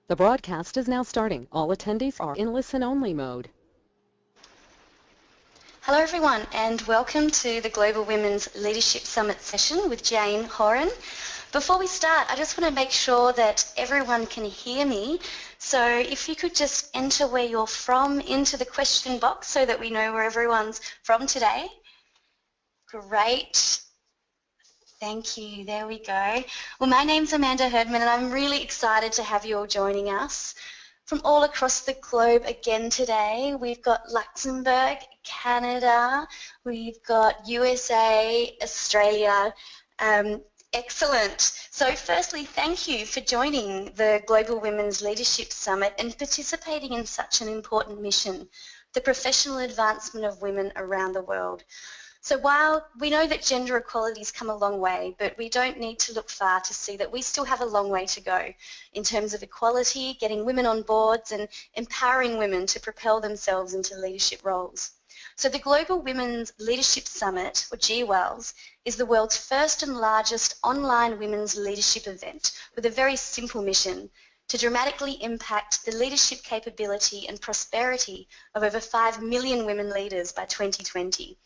The broadcast is now starting. All attendees are in listen-only mode. Hello everyone and welcome to the Global Women's Leadership Summit session with Jane Horan. Before we start, I just want to make sure that everyone can hear me. So if you could just enter where you're from into the question box so that we know where everyone's from today. Great. Thank you. There we go. Well, my name's Amanda Herdman and I'm really excited to have you all joining us. From all across the globe again today, we've got Luxembourg, Canada, we've got USA, Australia. Excellent. So firstly, thank you for joining the Global Women's Leadership Summit and participating in such an important mission, the professional advancement of women around the world. So while we know that gender equality has come a long way, but we don't need to look far to see that we still have a long way to go in terms of equality, getting women on boards and empowering women to propel themselves into leadership roles. So the Global Women's Leadership Summit, or GWLS, is the world's first and largest online women's leadership event with a very simple mission: to dramatically impact the leadership capability and prosperity of over 5 million women leaders by 2020.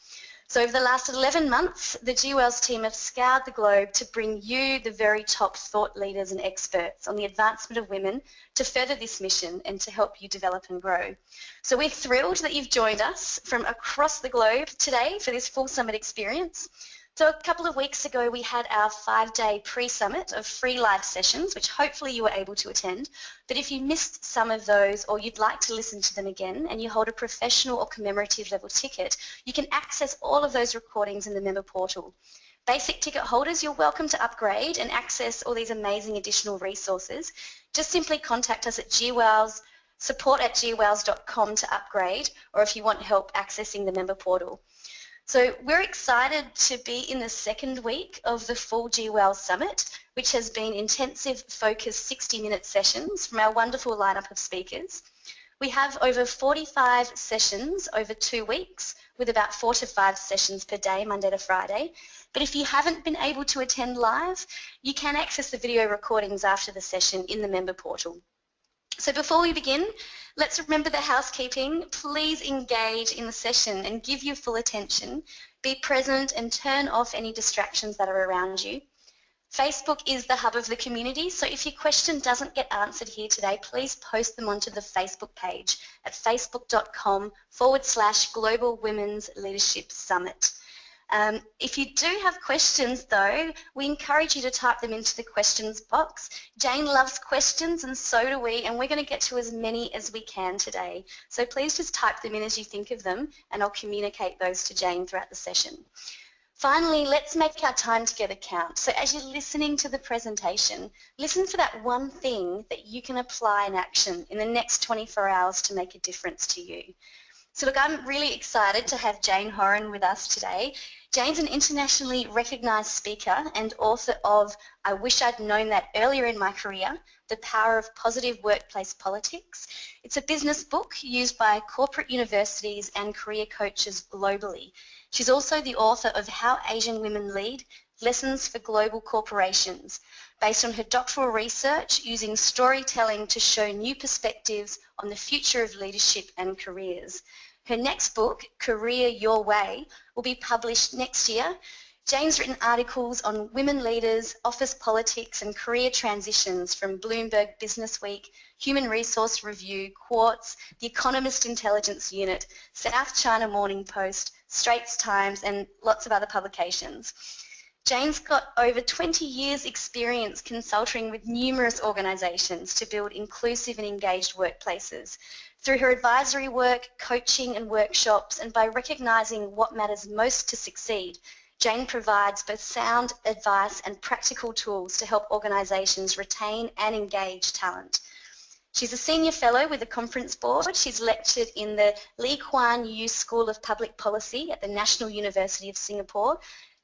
So over the last 11 months, the GWLS team have scoured the globe to bring you the very top thought leaders and experts on the advancement of women to further this mission and to help you develop and grow. So we're thrilled that you've joined us from across the globe today for this full summit experience. So a couple of weeks ago, we had our 5-day pre-summit of free live sessions, which hopefully you were able to attend. But if you missed some of those or you'd like to listen to them again and you hold a professional or commemorative level ticket, you can access all of those recordings in the member portal. Basic ticket holders, you're welcome to upgrade and access all these amazing additional resources. Just simply contact us at GWLS, support@gwls.com to upgrade, or if you want help accessing the member portal. So we're excited to be in the second week of the full GWLS Summit, which has been intensive, focused 60-minute sessions from our wonderful lineup of speakers. We have over 45 sessions over 2 weeks, with about 4 to 5 sessions per day, Monday to Friday. But if you haven't been able to attend live, you can access the video recordings after the session in the member portal. So before we begin, let's remember the housekeeping. Please engage in the session and give your full attention. Be present and turn off any distractions that are around you. Facebook is the hub of the community, so if your question doesn't get answered here today, please post them onto the Facebook page at facebook.com/Global Women's Leadership Summit. If you do have questions though, we encourage you to type them into the questions box. Jane loves questions and so do we, and we're going to get to as many as we can today. So please just type them in as you think of them and I'll communicate those to Jane throughout the session. Finally, let's make our time together count. So as you're listening to the presentation, listen for that one thing that you can apply in action in the next 24 hours to make a difference to you. So look, I'm really excited to have Jane Horan with us today. Jane's an internationally recognised speaker and author of I Wish I'd Known That Earlier in My Career, The Power of Positive Workplace Politics. It's a business book used by corporate universities and career coaches globally. She's also the author of How Asian Women Lead, Lessons for Global Corporations, based on her doctoral research using storytelling to show new perspectives on the future of leadership and careers. Her next book, Career Your Way, will be published next year. Jane's written articles on women leaders, office politics and career transitions from Bloomberg Businessweek, Human Resource Review, Quartz, The Economist Intelligence Unit, South China Morning Post, Straits Times and lots of other publications. Jane's got over 20 years experience consulting with numerous organisations to build inclusive and engaged workplaces. Through her advisory work, coaching and workshops, and by recognising what matters most to succeed, Jane provides both sound advice and practical tools to help organisations retain and engage talent. She's a senior fellow with the Conference Board. She's lectured in the Lee Kuan Yew School of Public Policy at the National University of Singapore,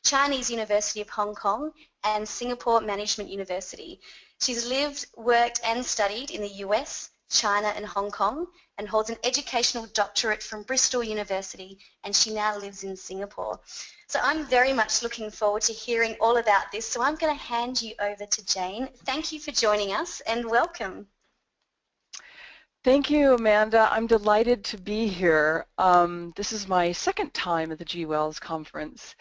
Chinese University of Hong Kong, and Singapore Management University. She's lived, worked and studied in the US, China and Hong Kong, and holds an educational doctorate from Bristol University, and she now lives in Singapore. So I'm very much looking forward to hearing all about this. So I'm going to hand you over to Jane. Thank you for joining us and welcome. Thank you, Amanda. I'm delighted to be here. This is my second time at the G Wells Conference.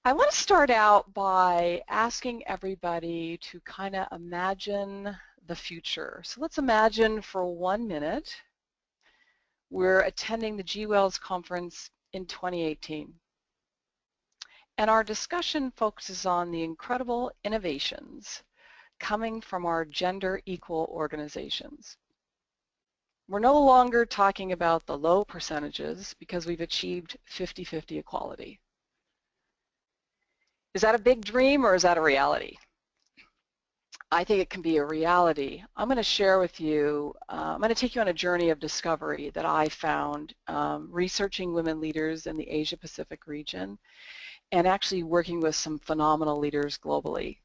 I want to start out by asking everybody to kind of imagine the future. So let's imagine for 1 minute we're attending the G Wells Conference in 2018. And our discussion focuses on the incredible innovations coming from our gender equal organizations. We're no longer talking about the low percentages because we've achieved 50-50 equality. Is that a big dream or is that a reality? I think it can be a reality. I'm going to share with you, I'm going to take you on a journey of discovery that I found researching women leaders in the Asia Pacific region and actually working with some phenomenal leaders globally.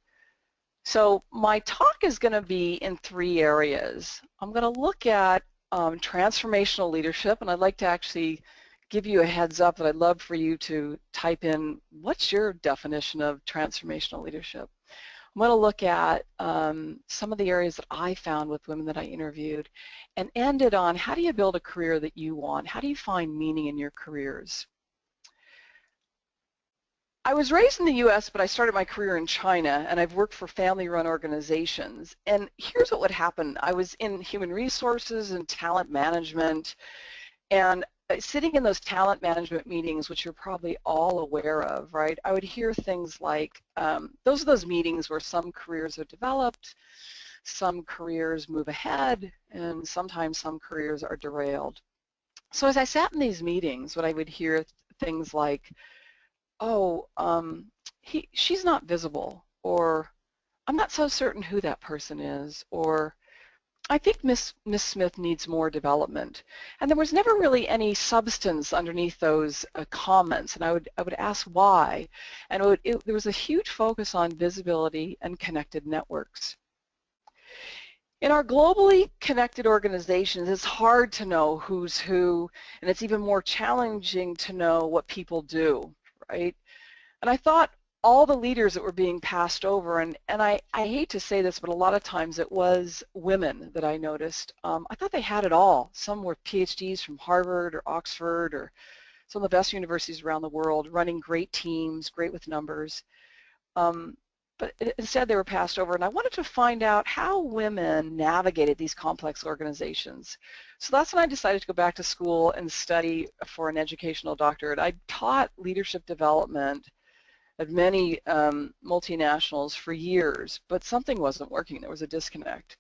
So my talk is going to be in 3 areas. I'm going to look at transformational leadership, and I'd like to actually give you a heads up that I'd love for you to type in, what's your definition of transformational leadership? I'm going to look at some of the areas that I found with women that I interviewed and end it on, how do you build a career that you want? How do you find meaning in your careers? I was raised in the U.S., but I started my career in China, and I've worked for family-run organizations. And here's what would happen. I was in human resources and talent management, and sitting in those talent management meetings, which you're probably all aware of, right, I would hear things like, those are those meetings where some careers are developed, some careers move ahead, and sometimes some careers are derailed. So as I sat in these meetings, what I would hear things like, oh, she's not visible, or I'm not so certain who that person is, or I think Miss Smith needs more development. And there was never really any substance underneath those comments, and I would ask why. And there was a huge focus on visibility and connected networks. In our globally connected organizations, it's hard to know who's who, and it's even more challenging to know what people do, right? And I thought all the leaders that were being passed over, and I hate to say this, but a lot of times it was women that I noticed. I thought they had it all. Some were PhDs from Harvard or Oxford or some of the best universities around the world, running great teams, great with numbers. But instead they were passed over, and I wanted to find out how women navigated these complex organizations. So that's when I decided to go back to school and study for an educational doctorate. I taught leadership development at many multinationals for years, but something wasn't working. There was a disconnect.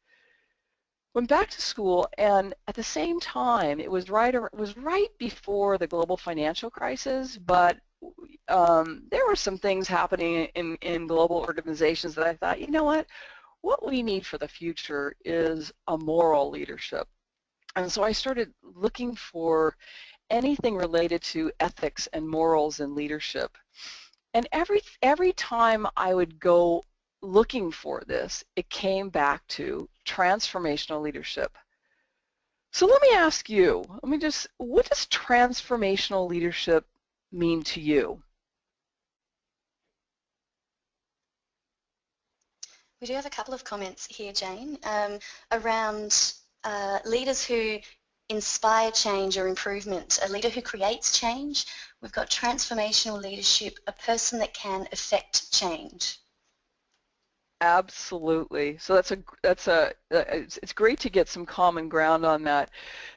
Went back to school, and at the same time, it was right before the global financial crisis, but there were some things happening in global organizations that I thought, you know what we need for the future is a moral leadership. And so I started looking for anything related to ethics and morals in leadership. And every time I would go looking for this, it came back to transformational leadership. So let me ask you, what does transformational leadership mean to you? We do have a couple of comments here, Jane, around leaders who inspire change or improvement, a leader who creates change. We've got transformational leadership, a person that can affect change. Absolutely. So it's great to get some common ground on that.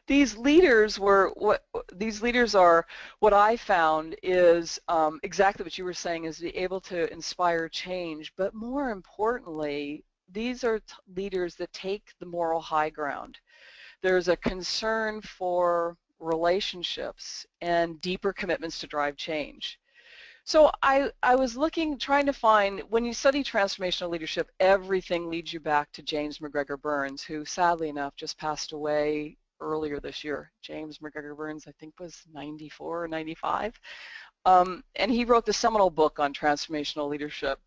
These leaders are what I found is exactly what you were saying, is to be able to inspire change, but more importantly, these are leaders that take the moral high ground. There's a concern for relationships and deeper commitments to drive change. So I was trying to find, when you study transformational leadership, everything leads you back to James McGregor Burns, who sadly enough just passed away earlier this year. James McGregor Burns, I think, was 94 or 95. And he wrote the seminal book on transformational leadership.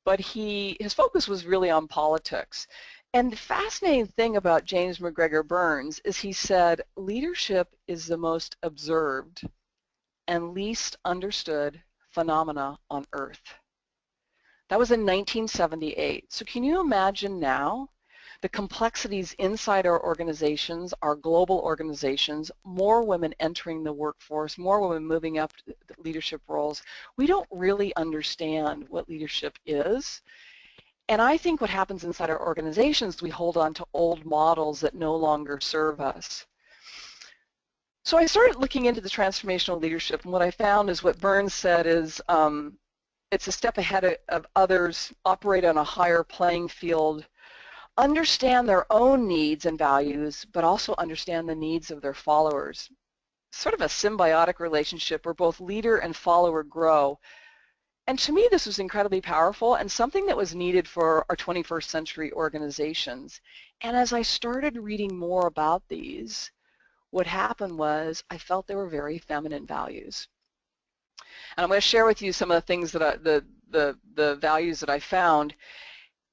But his focus was really on politics. And the fascinating thing about James McGregor Burns is he said, leadership is the most observed and least understood phenomena on Earth. That was in 1978. So can you imagine now the complexities inside our organizations, our global organizations, more women entering the workforce, more women moving up to leadership roles. We don't really understand what leadership is. And I think what happens inside our organizations, we hold on to old models that no longer serve us. So I started looking into the transformational leadership, and what I found is what Burns said is it's a step ahead of others, operate on a higher playing field, understand their own needs and values, but also understand the needs of their followers. Sort of a symbiotic relationship where both leader and follower grow. And to me, this was incredibly powerful and something that was needed for our 21st century organizations. And as I started reading more about these, what happened was I felt they were very feminine values. And I'm going to share with you some of the things that the values that I found.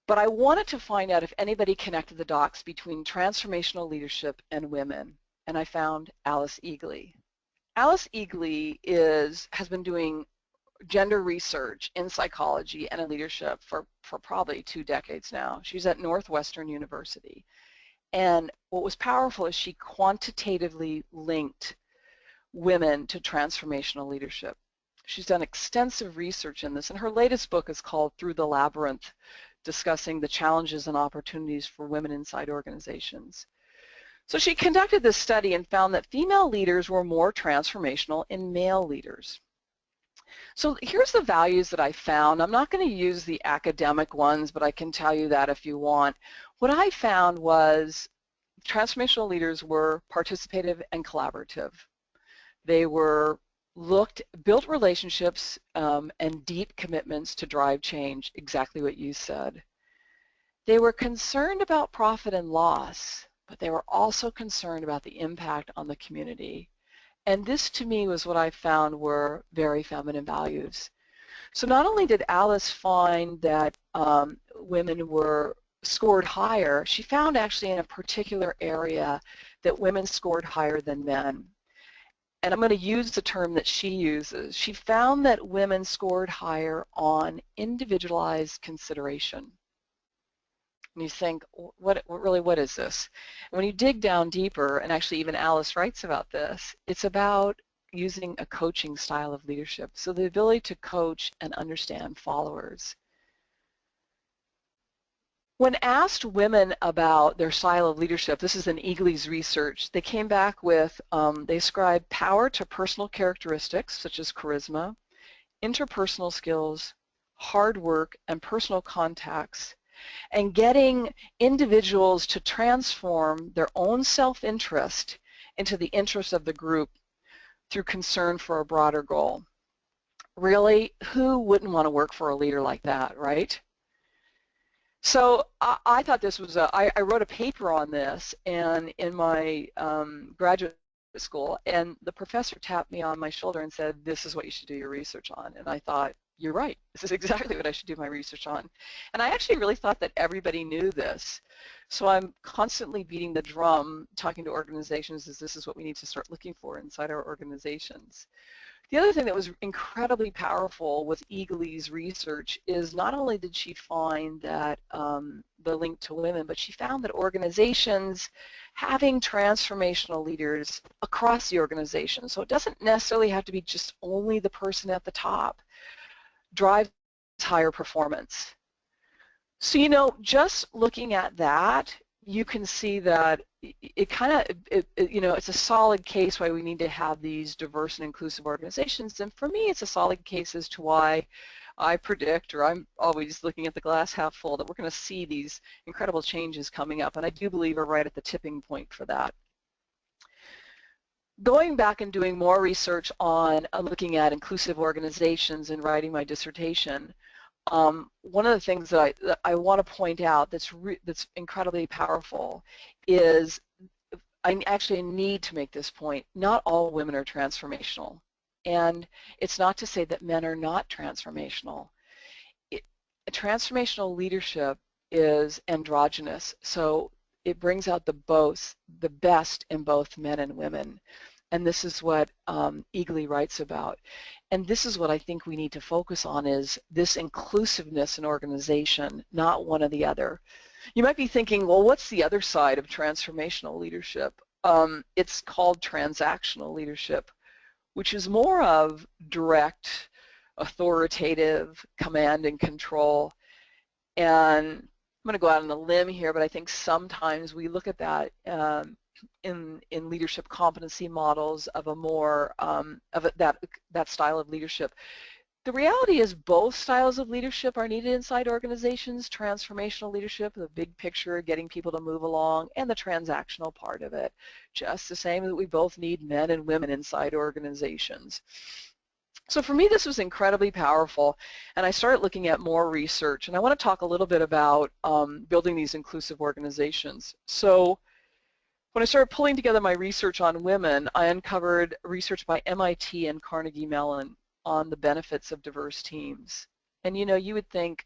But I wanted to find out if anybody connected the dots between transformational leadership and women. And I found Alice Eagley. Alice Eagley has been doing gender research in psychology and in leadership for probably 2 decades now. She's at Northwestern University. And what was powerful is she quantitatively linked women to transformational leadership. She's done extensive research in this, and her latest book is called Through the Labyrinth, discussing the challenges and opportunities for women inside organizations. So she conducted this study and found that female leaders were more transformational than male leaders. So here's the values that I found. I'm not going to use the academic ones, but I can tell you that if you want. What I found was transformational leaders were participative and collaborative. They built relationships and deep commitments to drive change, exactly what you said. They were concerned about profit and loss, but they were also concerned about the impact on the community. And this, to me, was what I found were very feminine values. So not only did Alice find that women were scored higher, she found actually in a particular area that women scored higher than men. And I'm going to use the term that she uses. She found that women scored higher on individualized consideration. And you think, what is this? And when you dig down deeper, and actually even Alice writes about this, it's about using a coaching style of leadership. So the ability to coach and understand followers. When asked women about their style of leadership, this is in Eagley's research, they came back with, they ascribed power to personal characteristics such as charisma, interpersonal skills, hard work, and personal contacts, and getting individuals to transform their own self-interest into the interest of the group through concern for a broader goal. Really, who wouldn't want to work for a leader like that, right? So I thought this was I wrote a paper on this and in my graduate school, and the professor tapped me on my shoulder and said, this is what you should do your research on. And I thought, you're right, this is exactly what I should do my research on. And I actually really thought that everybody knew this. So I'm constantly beating the drum, talking to organizations, this is what we need to start looking for inside our organizations. The other thing that was incredibly powerful with Eagley's research is not only did she find that the link to women, but she found that organizations having transformational leaders across the organization, so it doesn't necessarily have to be just only the person at the top, drives higher performance. So, you know, just looking at that, you can see that it's a solid case why we need to have these diverse and inclusive organizations. And for me, it's a solid case as to why I predict, or I'm always looking at the glass half full, that we're going to see these incredible changes coming up. And I do believe we're right at the tipping point for that. Going back and doing more research on looking at inclusive organizations and writing my dissertation, one of the things that I want to point out that's incredibly powerful is I actually need to make this point. Not all women are transformational, and it's not to say that men are not transformational. Transformational leadership is androgynous, so it brings out the best in both men and women. And this is what Eagley writes about. And this is what I think we need to focus on, is this inclusiveness in organization, not one or the other. You might be thinking, well, what's the other side of transformational leadership? It's called transactional leadership, which is more of direct, authoritative command and control. And I'm going to go out on a limb here, but I think sometimes we look at that in leadership competency models of a more that style of leadership. The reality is both styles of leadership are needed inside organizations. Transformational leadership, the big picture, getting people to move along, and the transactional part of it. Just the same that we both need men and women inside organizations. So for me, this was incredibly powerful, and I started looking at more research, and I want to talk a little bit about building these inclusive organizations. So when I started pulling together my research on women, I uncovered research by MIT and Carnegie Mellon on the benefits of diverse teams. And you know, you would think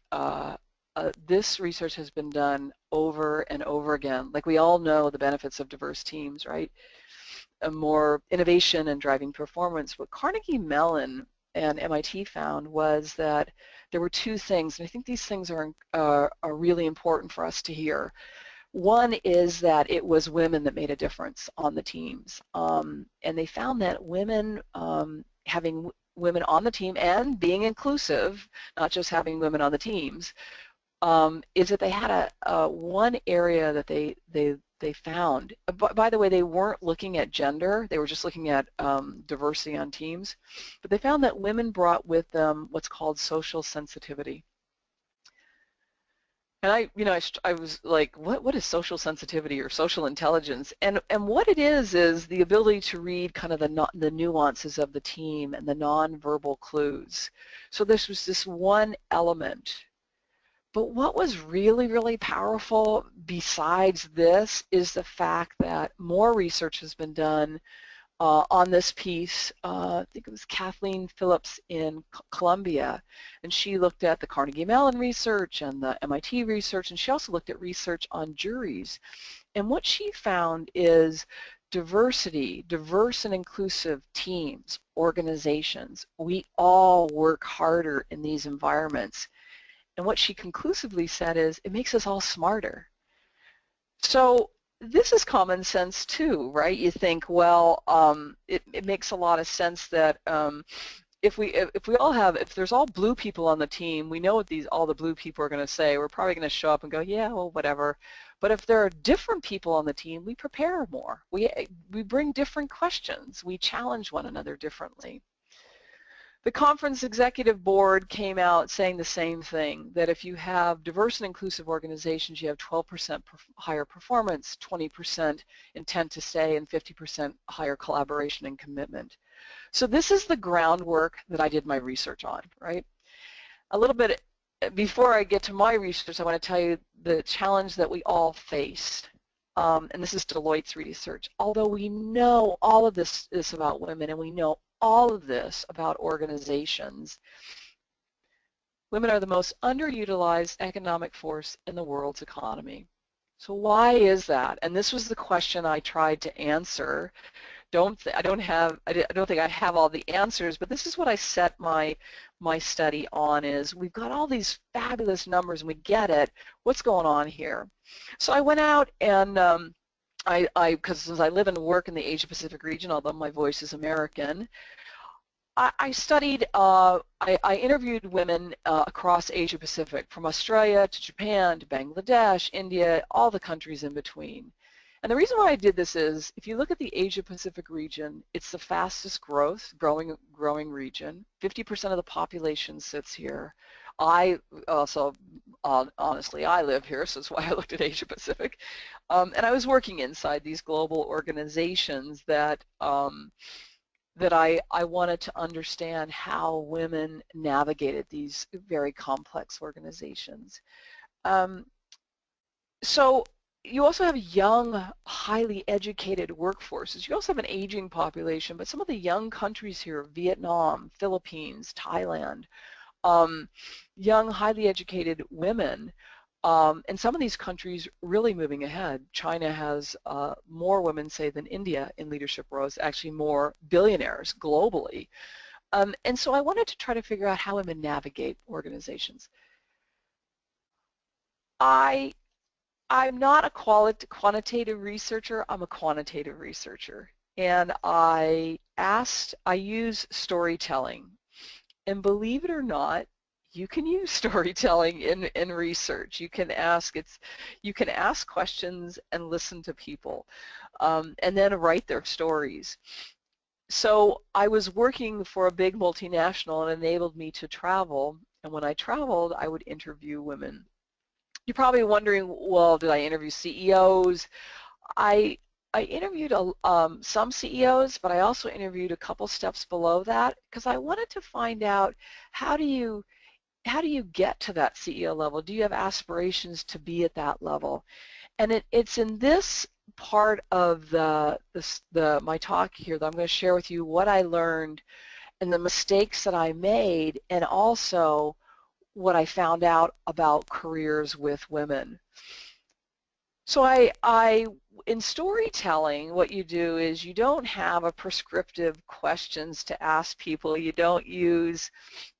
this research has been done over and over again. Like, we all know the benefits of diverse teams, right? More innovation and driving performance. What Carnegie Mellon and MIT found was that there were two things, and I think these things are really important for us to hear. One is that it was women that made a difference on the teams, and they found that women, having women on the team and being inclusive, not just having women on the teams, is that they had one area that they found. By the way, they weren't looking at gender, they were just looking at diversity on teams, but they found that women brought with them what's called social sensitivity. And I was like, what is social sensitivity or social intelligence? And what it is the ability to read kind of the nuances of the team and the nonverbal clues. So this was this one element. But what was really, really powerful besides this is the fact that more research has been done on this piece. I think it was Kathleen Phillips in Columbia, and she looked at the Carnegie Mellon research and the MIT research, and she also looked at research on juries. And what she found is diversity, diverse and inclusive teams, organizations, we all work harder in these environments. And what she conclusively said is, it makes us all smarter. So this is common sense too, right? You think, well, it makes a lot of sense that if there's all blue people on the team, we know what all the blue people are going to say. We're probably going to show up and go, yeah, well, whatever. But if there are different people on the team, we prepare more. We bring different questions. We challenge one another differently. The conference executive board came out saying the same thing, that if you have diverse and inclusive organizations, you have 12% higher performance, 20% intent to stay, and 50% higher collaboration and commitment. So this is the groundwork that I did my research on, right? A little bit before I get to my research, I want to tell you the challenge that we all faced. And this is Deloitte's research. Although we know all of this is about women, and we know all of this about organizations, women are the most underutilized economic force in the world's economy. So why is that? And this was the question I tried to answer. I don't think I have all the answers, but this is what I set my study on, is we've got all these fabulous numbers and we get it. What's going on here? So I went out and because since I live and work in the Asia Pacific region, although my voice is American, I studied, I interviewed women across Asia Pacific, from Australia to Japan to Bangladesh, India, all the countries in between. And the reason why I did this is, if you look at the Asia Pacific region, it's the fastest growing region. 50% of the population sits here. I also, honestly, I live here, so that's why I looked at Asia Pacific. And I was working inside these global organizations that I wanted to understand how women navigated these very complex organizations. So you also have young, highly educated workforces. You also have an aging population, but some of the young countries here, Vietnam, Philippines, Thailand, young, highly educated women, and some of these countries really moving ahead. China has more women, say, than India in leadership roles, actually more billionaires globally. And so I wanted to try to figure out how women navigate organizations. I I'm not a quantitative researcher, I'm a quantitative researcher. And I use storytelling. And believe it or not, you can use storytelling in research. You can ask questions and listen to people, and then write their stories. So I was working for a big multinational and enabled me to travel. And when I traveled, I would interview women. You're probably wondering, well, did I interview CEOs? I I interviewed some CEOs, but I also interviewed a couple steps below that because I wanted to find out how do you get to that CEO level? Do you have aspirations to be at that level? And it's in this part of my talk here that I'm going to share with you what I learned and the mistakes that I made, and also what I found out about careers with women. So in storytelling, what you do is you don't have a prescriptive questions to ask people. You don't use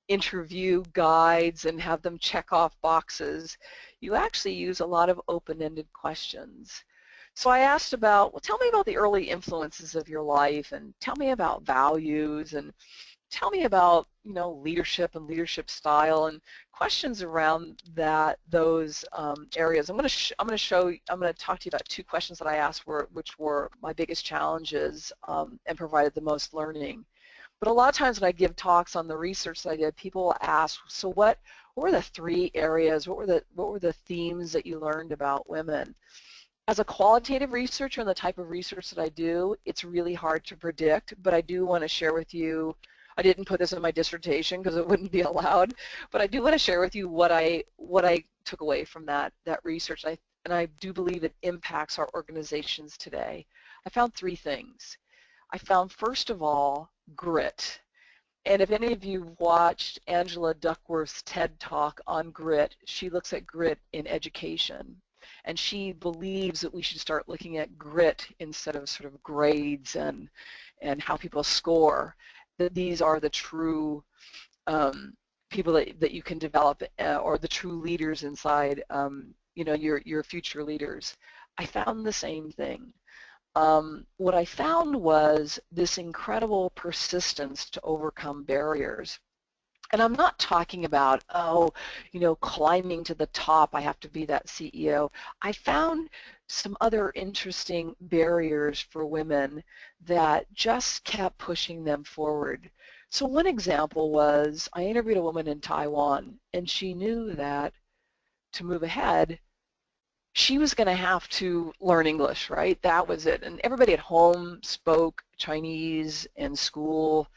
interview guides and have them check off boxes. You actually use a lot of open-ended questions. So I asked about, well, tell me about the early influences of your life, and tell me about values, and tell me about, leadership and leadership style, and questions around those areas. I'm going to talk to you about two questions that I asked, which were my biggest challenges and provided the most learning. But a lot of times when I give talks on the research that I did, people will ask, so what were the three areas? What were the themes that you learned about women? As a qualitative researcher and the type of research that I do, it's really hard to predict, but I do want to share with you, I didn't put this in my dissertation because it wouldn't be allowed, but I do want to share with you what I took away from that research, and I do believe it impacts our organizations today. I found three things. I found, first of all, grit. And if any of you watched Angela Duckworth's TED Talk on grit, she looks at grit in education. And she believes that we should start looking at grit instead of sort of grades and how people score, that these are the true people that you can develop, or the true leaders inside, your future leaders. I found the same thing. What I found was this incredible persistence to overcome barriers. And I'm not talking about, climbing to the top, I have to be that CEO. I found some other interesting barriers for women that just kept pushing them forward. So one example was, I interviewed a woman in Taiwan, and she knew that to move ahead, she was going to have to learn English, right? That was it. And everybody at home spoke Chinese in school.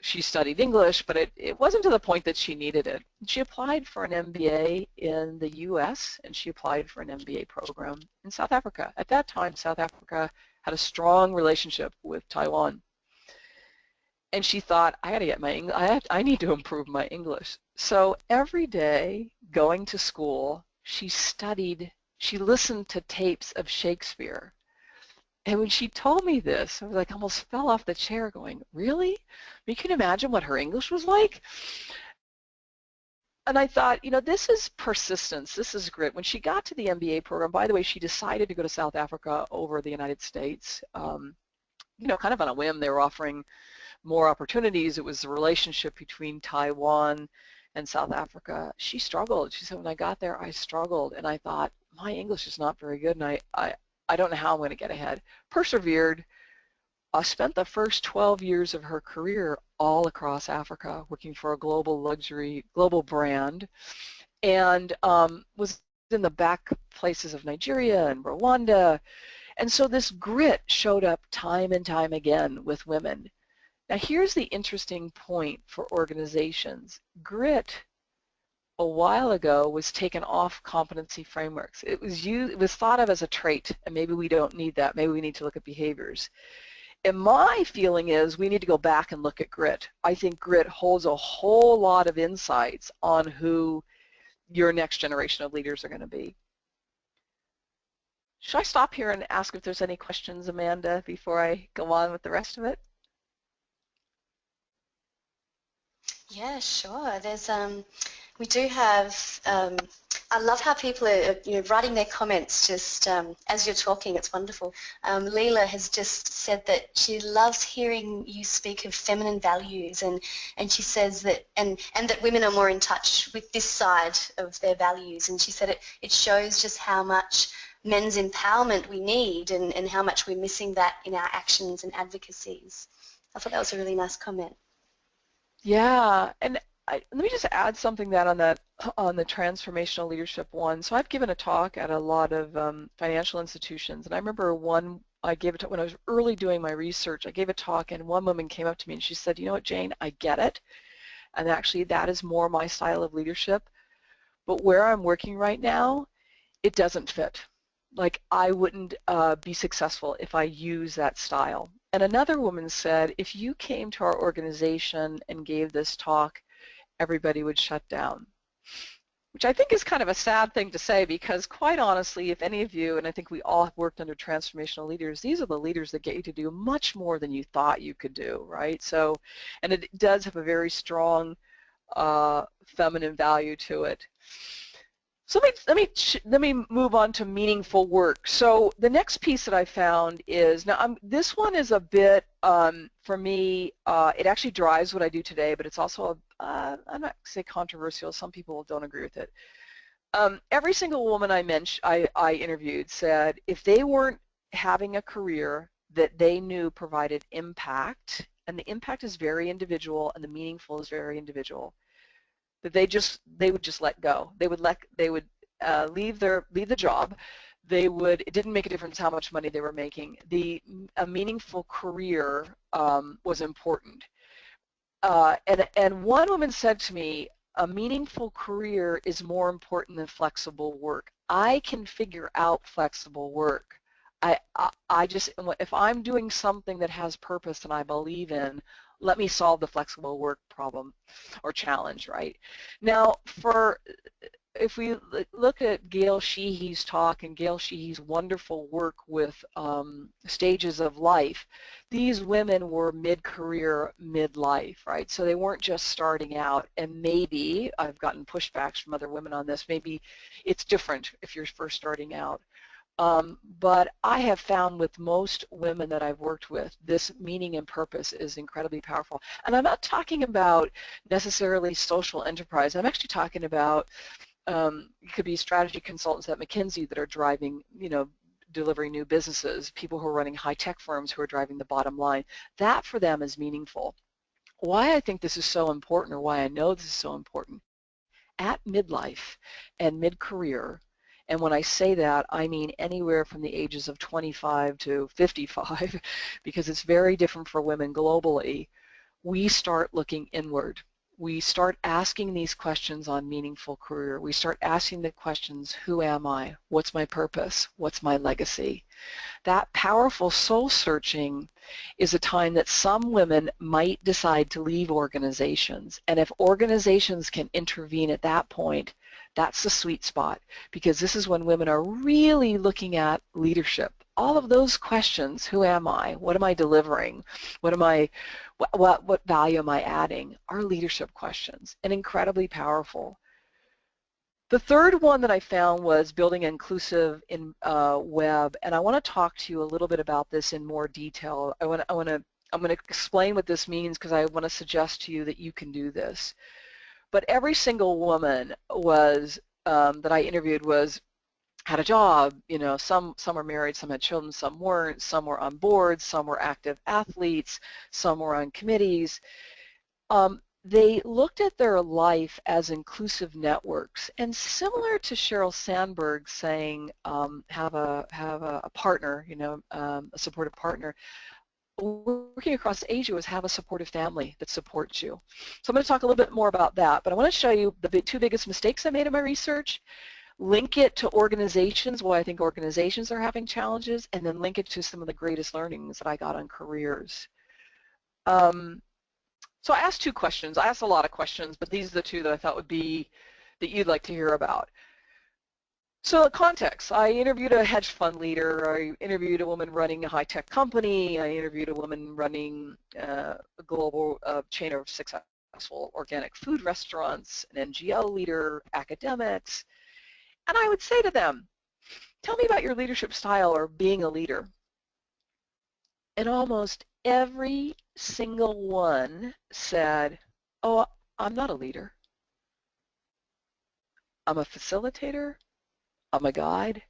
She studied English, but it wasn't to the point that she needed it. She applied for an MBA in the US, and she applied for an MBA program in South Africa. At that time, South Africa had a strong relationship with Taiwan. And she thought, I got to get I need to improve my English. So every day going to school, she listened to tapes of Shakespeare. And when she told me this, I was like, almost fell off the chair going, really? You can imagine what her English was like? And I thought, this is persistence, this is grit. When she got to the MBA program, by the way, she decided to go to South Africa over the United States. Kind of on a whim, they were offering more opportunities. It was the relationship between Taiwan and South Africa. She struggled. She said, when I got there, I struggled, and I thought, my English is not very good, and I don't know how I'm going to get ahead. Persevered. Spent the first 12 years of her career all across Africa, working for a global brand, and was in the back places of Nigeria and Rwanda. And so this grit showed up time and time again with women. Now here's the interesting point for organizations. Grit a while ago was taken off competency frameworks. It was thought of as a trait, and maybe we don't need that. Maybe we need to look at behaviors. And my feeling is we need to go back and look at grit. I think grit holds a whole lot of insights on who your next generation of leaders are going to be. Should I stop here and ask if there's any questions, Amanda, before I go on with the rest of it? Yeah, sure. There's We do have, I love how people are writing their comments just as you're talking. It's wonderful. Leela has just said that she loves hearing you speak of feminine values, and she says that, and that women are more in touch with this side of their values. And she said it shows just how much men's empowerment we need, and how much we're missing that in our actions and advocacies. I thought that was a really nice comment. Yeah, and let me just add something that on the transformational leadership one. So I've given a talk at a lot of financial institutions, and I remember one I gave it when I was early doing my research. I gave a talk, and one woman came up to me and she said, "You know what, Jane, I get it, and actually that is more my style of leadership, but where I'm working right now, it doesn't fit. Like I wouldn't be successful if I use that style." And another woman said, "If you came to our organization and gave this talk, everybody would shut down," which I think is kind of a sad thing to say, because quite honestly, if any of you, and I think we all have worked under transformational leaders, these are the leaders that get you to do much more than you thought you could do, right? So, and it does have a very strong feminine value to it. So let me move on to meaningful work. So the next piece that I found is, now this one is a bit, for me, it actually drives what I do today, but it's also, I'm not going to say controversial, some people don't agree with it. Every single woman I interviewed said if they weren't having a career that they knew provided impact, and the impact is very individual and the meaningful is very individual, that they would just let go. They would leave the job. It didn't make a difference how much money they were making. A meaningful career was important. And one woman said to me, "A meaningful career is more important than flexible work. I can figure out flexible work. I just, if I'm doing something that has purpose and I believe in, let me solve the flexible work problem or challenge," right? Now, if we look at Gail Sheehy's talk and Gail Sheehy's wonderful work with stages of life, these women were mid-career, mid-life, right? So they weren't just starting out, and maybe, I've gotten pushbacks from other women on this, maybe it's different if you're first starting out. But I have found with most women that I've worked with, this meaning and purpose is incredibly powerful. And I'm not talking about necessarily social enterprise. I'm actually talking about, it could be strategy consultants at McKinsey that are driving, delivering new businesses, people who are running high-tech firms who are driving the bottom line. That for them is meaningful. Why I think this is so important, or why I know this is so important, at midlife and mid-career, and when I say that, I mean anywhere from the ages of 25 to 55, because it's very different for women globally, we start looking inward. We start asking these questions on meaningful career. We start asking the questions, who am I? What's my purpose? What's my legacy? That powerful soul searching is a time that some women might decide to leave organizations. And if organizations can intervene at that point, that's the sweet spot, because this is when women are really looking at leadership. All of those questions, who am I? What am I delivering? What value am I adding? Are leadership questions, and incredibly powerful. The third one that I found was building inclusive in web, and I want to talk to you a little bit about this in more detail. I'm going to explain what this means, because I want to suggest to you that you can do this. But every single woman that I interviewed had a job. Some were married, some had children, some weren't, some were on boards, some were active athletes, some were on committees. They looked at their life as inclusive networks, and similar to Sheryl Sandberg saying, have a partner, a supportive partner. Working across Asia was have a supportive family that supports you. So I'm going to talk a little bit more about that, but I want to show you the two biggest mistakes I made in my research, link it to organizations, why I think organizations are having challenges, and then link it to some of the greatest learnings that I got on careers. So I asked two questions. I asked a lot of questions, but these are the two that I thought would be that you'd like to hear about. So the context, I interviewed a hedge fund leader, I interviewed a woman running a high-tech company, I interviewed a woman running a global chain of 6 successful organic food restaurants, an NGO leader, academics, and I would say to them, tell me about your leadership style or being a leader. And almost every single one said, oh, I'm not a leader. I'm a facilitator, I'm a guide,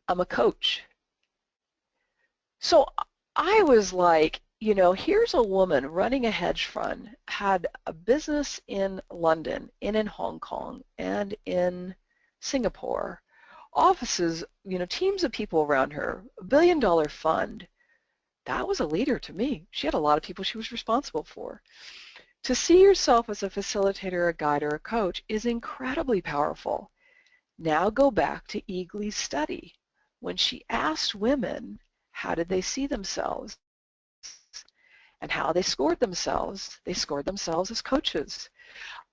I'm a coach. So I was like, you know, here's a woman running a hedge fund, had a business in London, in Hong Kong, and in Singapore, offices, you know, teams of people around her, $1 billion fund. That was a leader to me. She had a lot of people she was responsible for. To see yourself as a facilitator, a guide, or a coach is incredibly powerful. Now go back to Eagley's study. When she asked women how did they see themselves and how they scored themselves as coaches.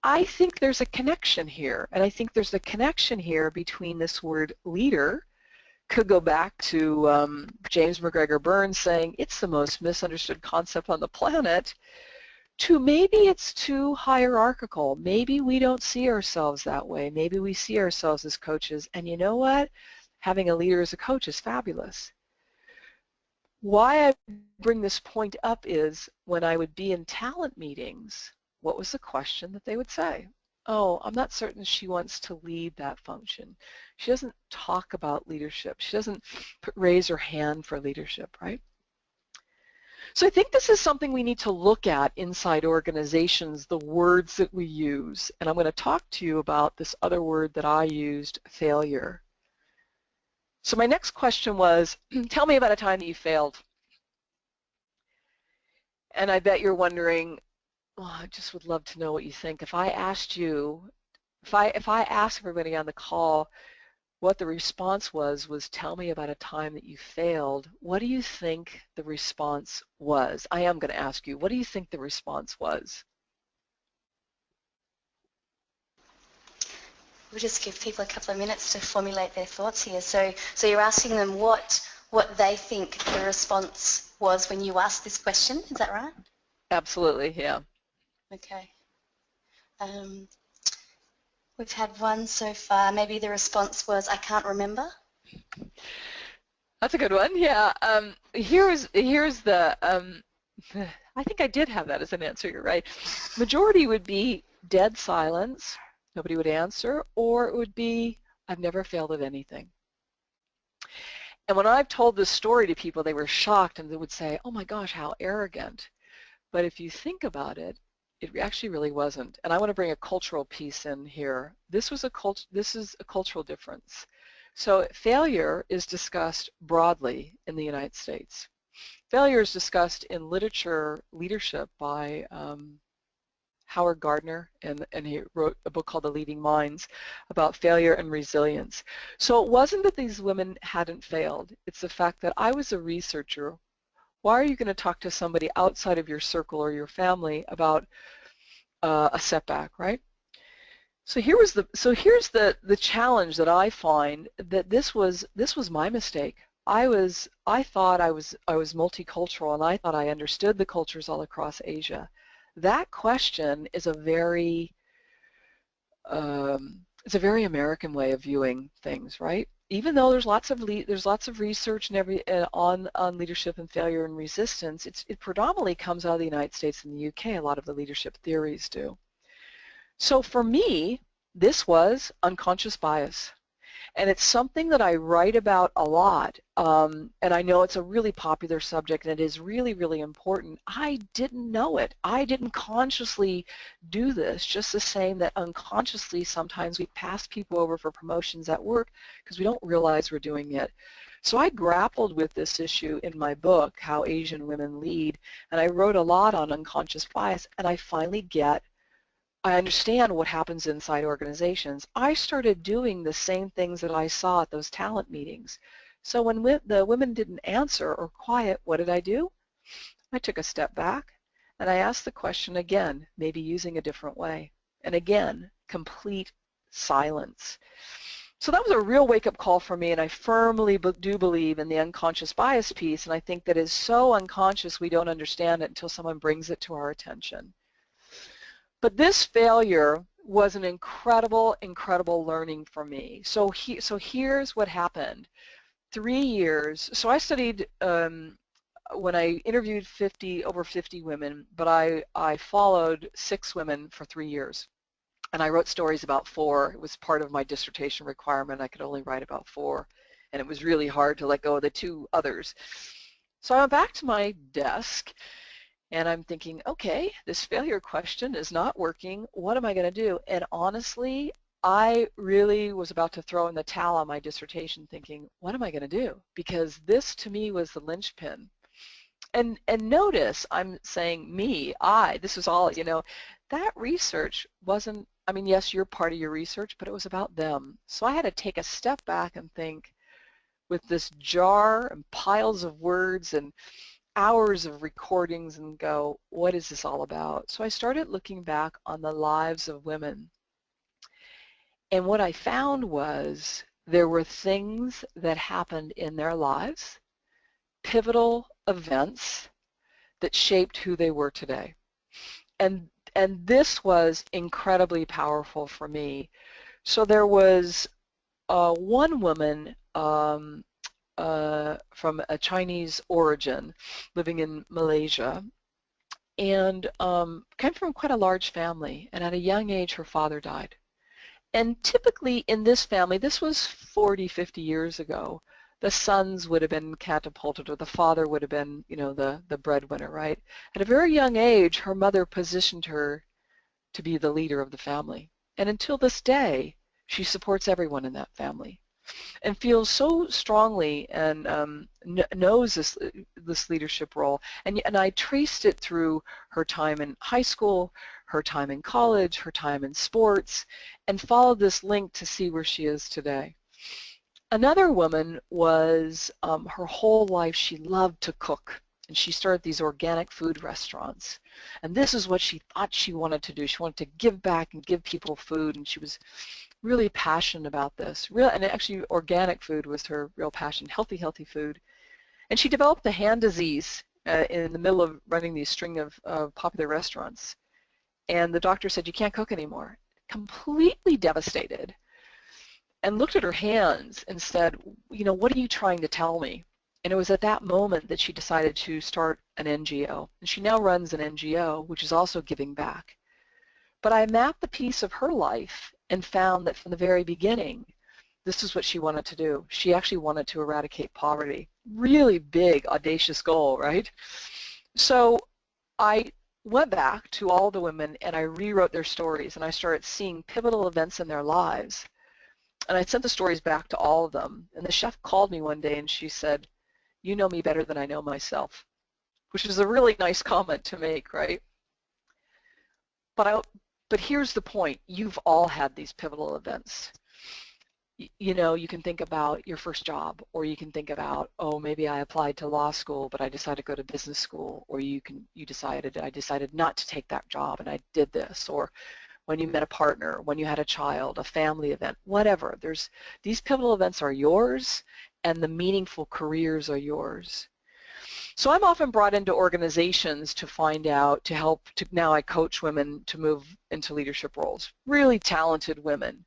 I think there's a connection here, and I think there's a connection here between this word leader, could go back to James McGregor Burns saying it's the most misunderstood concept on the planet, to maybe it's too hierarchical. Maybe we don't see ourselves that way. Maybe we see ourselves as coaches, and you know what? Having a leader as a coach is fabulous. Why I bring this point up is when I would be in talent meetings, what was the question that they would say? Oh, I'm not certain she wants to lead that function. She doesn't talk about leadership. She doesn't raise her hand for leadership, right? So I think this is something we need to look at inside organizations, the words that we use. And I'm going to talk to you about this other word that I used, failure. So my next question was, tell me about a time that you failed. And I bet you're wondering, oh, I just would love to know what you think. If I asked you, if I asked everybody on the call what the response was tell me about a time that you failed, what do you think the response was? I am going to ask you, what do you think the response was? We'll just give people a couple of minutes to formulate their thoughts here. So you're asking them what they think the response was when you asked this question, is that right? Absolutely, yeah. Okay. We've had one so far. Maybe the response was, I can't remember. That's a good one, yeah. Here's the, I think I did have that as an answer, you're right. Majority would be dead silence, nobody would answer, or it would be, I've never failed at anything. And when I've told this story to people, they were shocked and they would say, oh my gosh, how arrogant. But if you think about it, it actually really wasn't. And I want to bring a cultural piece in here. This is a cultural difference. So failure is discussed broadly in the United States. Failure is discussed in literature leadership by Howard Gardner, and he wrote a book called The Leading Minds about failure and resilience. So it wasn't that these women hadn't failed. It's the fact that I was a researcher. Why are you going to talk to somebody outside of your circle or your family about a setback, right? So here's the challenge that I find, that this was my mistake. I thought I was multicultural, and I thought I understood the cultures all across Asia. That question is a very it's a very American way of viewing things, right? Even though there's lots of research and on leadership and failure and resistance, it predominantly comes out of the United States and the UK. A lot of the leadership theories do. So for me, this was unconscious bias. And it's something that I write about a lot, and I know it's a really popular subject, and it is really, really important. I didn't know it. I didn't consciously do this, just the same that unconsciously sometimes we pass people over for promotions at work because we don't realize we're doing it. So I grappled with this issue in my book, How Asian Women Lead, and I wrote a lot on unconscious bias, and I understand what happens inside organizations. I started doing the same things that I saw at those talent meetings. So when the women didn't answer or quiet, what did I do? I took a step back and I asked the question again, maybe using a different way. And again, complete silence. So that was a real wake-up call for me, and I firmly do believe in the unconscious bias piece, and I think that is so unconscious we don't understand it until someone brings it to our attention. But this failure was an incredible, incredible learning for me. So here's what happened. 3 years. So I studied when I interviewed over 50 women, but I followed 6 women for 3 years. And I wrote stories about 4. It was part of my dissertation requirement. I could only write about 4. And it was really hard to let go of the 2 others. So I went back to my desk and I'm thinking, okay, this failure question is not working. What am I going to do? And honestly, I really was about to throw in the towel on my dissertation thinking, what am I going to do? Because this to me was the linchpin. And notice I'm saying me, this was all, that research wasn't, I mean, yes, you're part of your research, but it was about them. So I had to take a step back and think with this jar and piles of words and hours of recordings and go, what is this all about? So I started looking back on the lives of women. And what I found was there were things that happened in their lives, pivotal events that shaped who they were today. And this was incredibly powerful for me. So there was one woman from a Chinese origin living in Malaysia, and came from quite a large family, and at a young age her father died. And typically in this family, this was 40, 50 years ago, the sons would have been catapulted or the father would have been, the breadwinner, right? At a very young age, her mother positioned her to be the leader of the family. And until this day, she supports everyone in that family and feels so strongly and knows this leadership role. And I traced it through her time in high school, her time in college, her time in sports, and followed this link to see where she is today. Another woman was, her whole life she loved to cook, and she started these organic food restaurants. And this is what she thought she wanted to do. She wanted to give back and give people food, and she was really passionate about this. And actually organic food was her real passion, healthy food. And she developed a hand disease in the middle of running these string of popular restaurants. And the doctor said, you can't cook anymore. Completely devastated. And looked at her hands and said, what are you trying to tell me? And it was at that moment that she decided to start an NGO. And she now runs an NGO, which is also giving back. But I mapped the piece of her life and found that from the very beginning, this is what she wanted to do. She actually wanted to eradicate poverty. Really big, audacious goal, right? So I went back to all the women and I rewrote their stories and I started seeing pivotal events in their lives. And I sent the stories back to all of them. And the chef called me one day and she said, you know me better than I know myself, which is a really nice comment to make, right? But here's the point. You've all had these pivotal events. You can think about your first job, or you can think about, oh, maybe I applied to law school, but I decided to go to business school, or I decided not to take that job and I did this, or when you met a partner, when you had a child, a family event, whatever. These pivotal events are yours, and the meaningful careers are yours. So I'm often brought into organizations to find out, now I coach women to move into leadership roles, really talented women.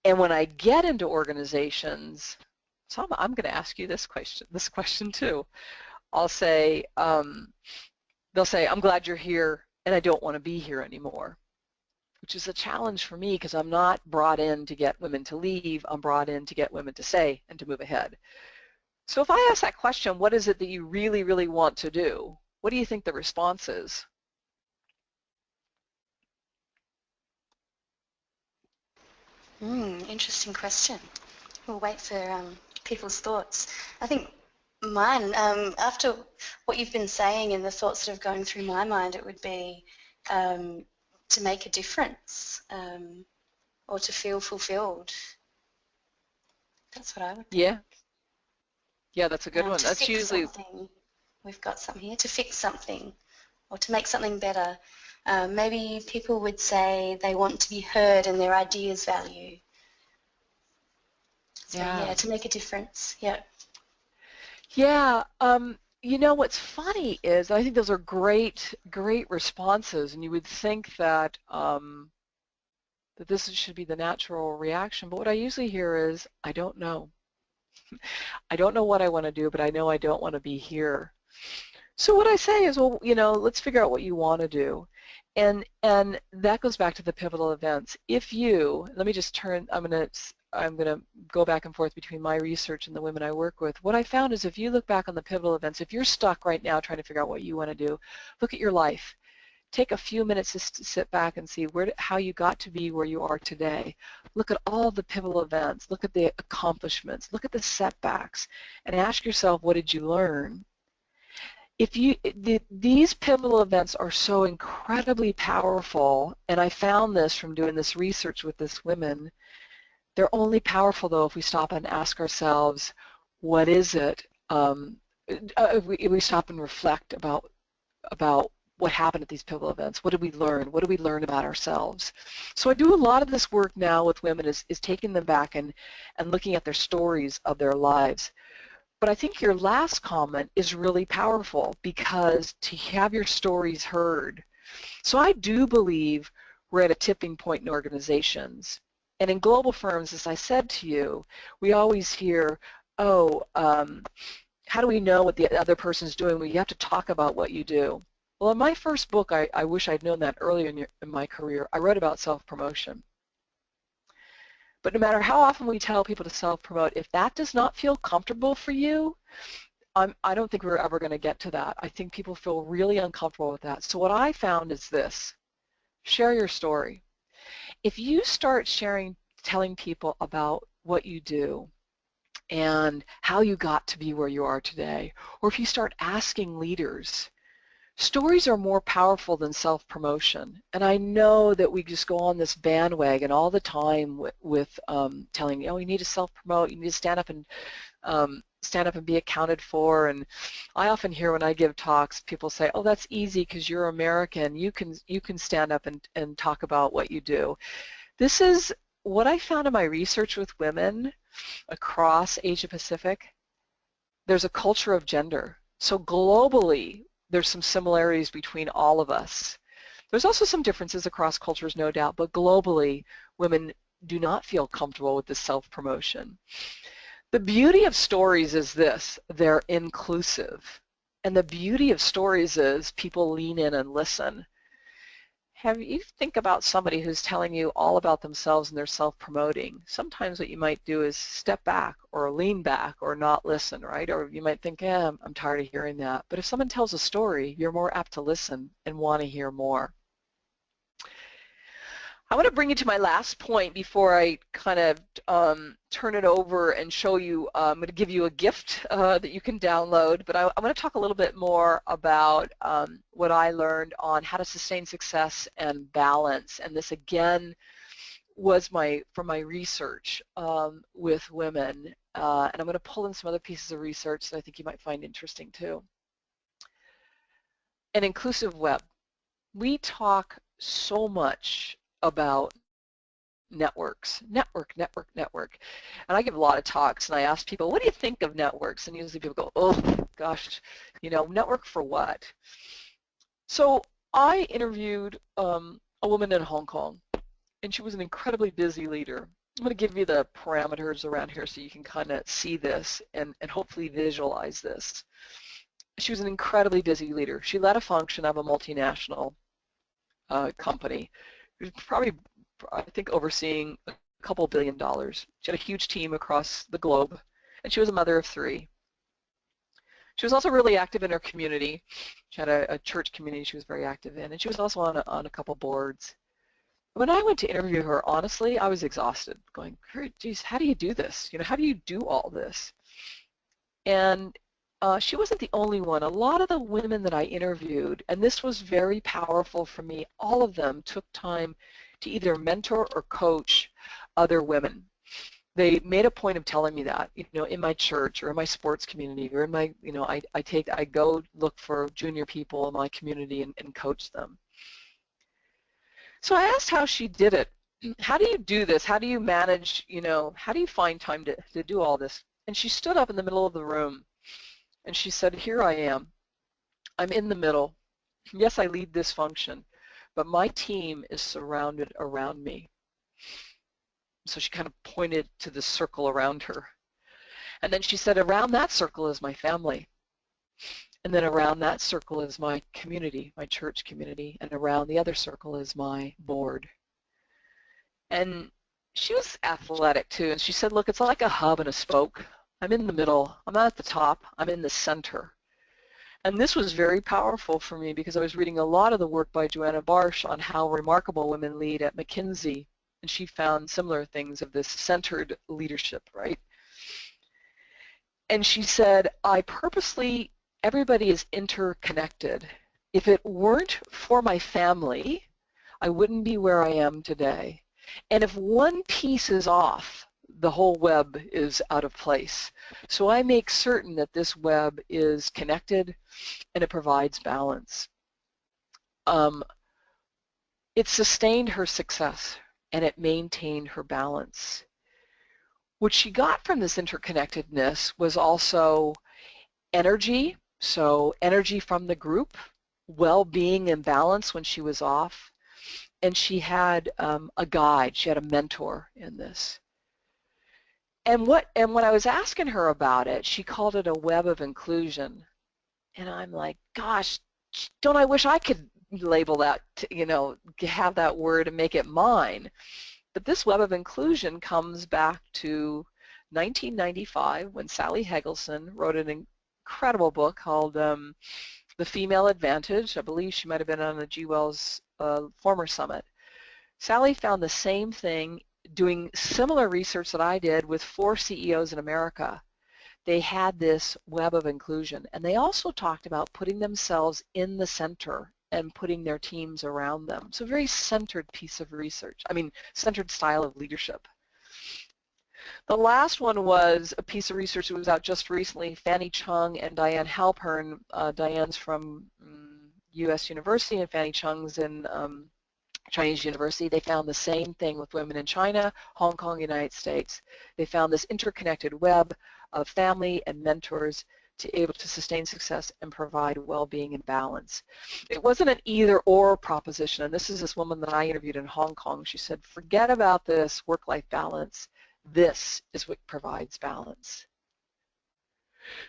And when I get into organizations, so I'm going to ask you this question too. I'll say, they'll say, I'm glad you're here and I don't want to be here anymore, which is a challenge for me because I'm not brought in to get women to leave. I'm brought in to get women to stay and to move ahead. So if I ask that question, what is it that you really, really want to do? What do you think the response is? Interesting question. We'll wait for people's thoughts. I think mine, after what you've been saying and the thoughts that have gone through my mind, it would be to make a difference or to feel fulfilled. That's what I would think. Yeah, that's a good one. To That's fix usually something. We've got something here to fix something or to make something better. Maybe people would say they want to be heard and their ideas value. So yeah, to make a difference. Yeah. Yeah. you know, what's funny is I think those are great responses, and you would think that that this should be the natural reaction, but what I usually hear is, I don't know. I don't know what I want to do, but I know I don't want to be here. So what I say is, well, you know, let's figure out what you want to do. And that goes back to the pivotal events. If you, let me just turn, I'm going to go back and forth between my research and the women I work with. What I found is if you look back on the pivotal events, if you're stuck right now trying to figure out what you want to do, look at your life. Take a few minutes just to sit back and see how you got to be where you are today. Look at all the pivotal events. Look at the accomplishments. Look at the setbacks. And ask yourself, what did you learn? These pivotal events are so incredibly powerful, and I found this from doing this research with this women. They're only powerful, though, if we stop and ask ourselves, what is it? If we stop and reflect about what happened at these pivotal events. What did we learn? What did we learn about ourselves? So I do a lot of this work now with women is taking them back and looking at their stories of their lives. But I think your last comment is really powerful, because to have your stories heard. So I do believe we're at a tipping point in organizations. And in global firms, as I said to you, we always hear, oh, how do we know what the other person's doing? Well, you have to talk about what you do. Well, in my first book, I wish I'd known that earlier in my career, I wrote about self-promotion. But no matter how often we tell people to self-promote, if that does not feel comfortable for you, I don't think we're ever going to get to that. I think people feel really uncomfortable with that. So what I found is this: share your story. If you start telling people about what you do and how you got to be where you are today, or if you start asking leaders, stories are more powerful than self-promotion. And I know that we just go on this bandwagon all the time with telling, oh, you need to self-promote, you need to stand up and be accounted for. And I often hear when I give talks, people say, oh, that's easy because you're American. You can stand up and talk about what you do. This is what I found in my research with women across Asia Pacific. There's a culture of gender. So globally, there's some similarities between all of us. There's also some differences across cultures, no doubt, but globally, women do not feel comfortable with this self-promotion. The beauty of stories is this: they're inclusive. And the beauty of stories is people lean in and listen. Have you think about somebody who's telling you all about themselves and they're self-promoting. Sometimes what you might do is step back or lean back or not listen, right? Or you might think, I'm tired of hearing that. But if someone tells a story, you're more apt to listen and want to hear more. I want to bring you to my last point before I kind of turn it over and show you. I'm going to give you a gift that you can download, but I'm going to talk a little bit more about what I learned on how to sustain success and balance. And this, again, was from my research with women. And I'm going to pull in some other pieces of research that I think you might find interesting too. An inclusive web. We talk so much about networks, network. And I give a lot of talks and I ask people, what do you think of networks? And usually people go, oh gosh, network for what? So I interviewed a woman in Hong Kong, and she was an incredibly busy leader. I'm going to give you the parameters around here so you can kind of see this and hopefully visualize this. She was an incredibly busy leader. She led a function of a multinational company. She was probably, I think, overseeing a couple $1 billion. She had a huge team across the globe, and she was a mother of 3. She was also really active in her community. She had a church community she was very active in, and she was also on a couple boards. When I went to interview her, honestly, I was exhausted, going, geez, how do you do this? How do you do all this? And she wasn't the only one. A lot of the women that I interviewed, and this was very powerful for me, all of them took time to either mentor or coach other women. They made a point of telling me that, in my church or in my sports community or in my, I go look for junior people in my community and coach them. So I asked how she did it. How do you do this? How do you manage, how do you find time to do all this? And she stood up in the middle of the room And she said, here I am. I'm in the middle. Yes, I lead this function, but my team is surrounded around me. So she kind of pointed to the circle around her. And then she said, around that circle is my family. And then around that circle is my community, my church community. And around the other circle is my board. And she was athletic too. And she said, look, it's like a hub and a spoke. I'm in the middle. I'm not at the top. I'm in the center. And this was very powerful for me because I was reading a lot of the work by Joanna Barsh on how remarkable women lead at McKinsey. And she found similar things of this centered leadership, right? And she said, everybody is interconnected. If it weren't for my family, I wouldn't be where I am today. And if one piece is off, the whole web is out of place. So I make certain that this web is connected and it provides balance. It sustained her success and it maintained her balance. What she got from this interconnectedness was also energy, so energy from the group, well-being and balance when she was off, and she had a guide, she had a mentor in this. And when I was asking her about it, she called it a web of inclusion. And I'm like, gosh, don't I wish I could label that, have that word and make it mine. But this web of inclusion comes back to 1995 when Sally Helgesen wrote an incredible book called The Female Advantage. I believe she might have been on the G. Wells former summit. Sally found the same thing doing similar research that I did with 4 CEOs in America. They had this web of inclusion, and they also talked about putting themselves in the center and putting their teams around them. So a very centered piece of research, centered style of leadership. The last one was a piece of research that was out just recently. Fanny Chung and Diane Halpern. Diane's from U.S. University and Fanny Chung's in Chinese University. They found the same thing with women in China, Hong Kong, United States. They found this interconnected web of family and mentors to able to sustain success and provide well-being and balance. It wasn't an either-or proposition, and this is this woman that I interviewed in Hong Kong. She said, forget about this work-life balance. This is what provides balance.